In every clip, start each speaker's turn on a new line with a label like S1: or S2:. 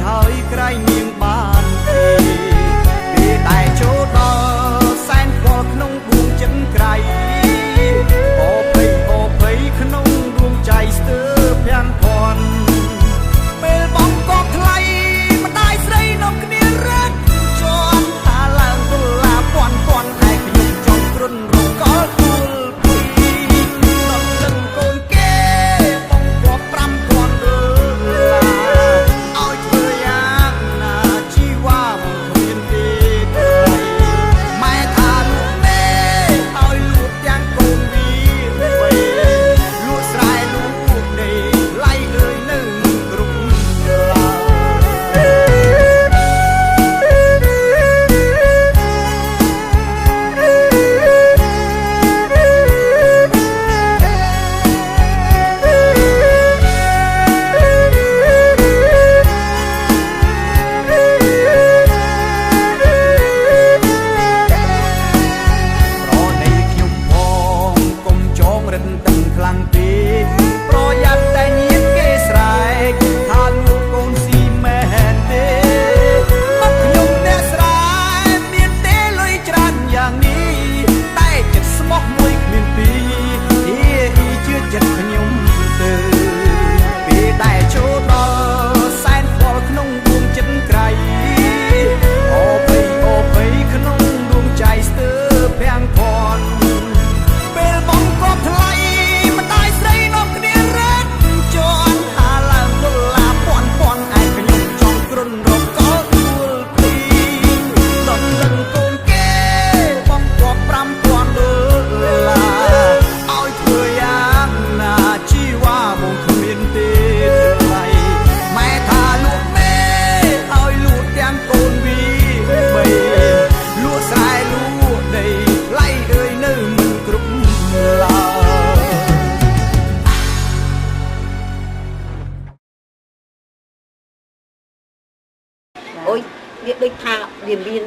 S1: ហើយក្រៃនាងបានទេពេលតែចូលដល់សែនផ្ទាល់ក្នុងដួងចិត្តក្រៃអូភ័យក្នុងដួងใจស្ទើរភាំងភ័ណ្ឌពេលបងក៏ថ្លៃម្ដាយស្រីនាំគ្នារត់ជាប់ថាឡើងដុល្លារពាន់ឯខ្ញុំចង់គ្រុនរកលគូលពីដល់លឹងកូនគេបងគាត់5000ដុល្លារឲ្យធ្វើយ៉ាងណាជីវ៉ាមកគ្មានទេម៉ែថាលក់ទេឲ្យលក់ទាំងកូនវាលក់ស្រែលក់ដីឡៃអើយនៅគ្រប់ឡើយប្រណីខ្ញុំផងកុំចងរិនដឹងខ្លាំងពេកប្រយ័ត្នតែញៀនគេស្រែកថាលួងកូនស៊ីមែនទេមកខ្ញុំអ្នកស្រែមានទេលុយច្រើនយ៉ាងនេះតែចិត្តស្មោះមួយគ្មានពីរជឿចិត្តខ្ញុំទៅពេលតែចូលដល់សែនផ្ទាល់ក្នុងដួងចិត្តក្រៃអូភ័យក្នុងដួងใจស្ទើរភាំងភ័ណ្ឌពេលបងក៏ថ្លៃម្ដាយស្រីនាំគ្នារត់ជាន់ថាឡើងដុល្លារពាន់ឯខ្ញុំចង់គ្រុនរកកលដួលពីដល់លឹងកូនគេបងគាត់5000ដុល្លារឲ្យធ្វើយ៉ាងណាជីវ៉ាមកគ្មានទេថ្លៃម៉ែថាលក់មេឲ្យលក់ទាំងកូនវាលក់ស្រែលក់ដីឡៃអើយនៅមិនគ្រប់ឡើយ
S2: អូយវាដូចថាវាមាន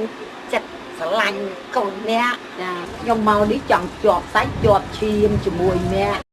S2: ចិត្តស្រឡាញ់កូនអ្នកចាខ្ញុំមកនេះចង់ជាប់សាច់ជាប់ឈាមជាមួយអ្នក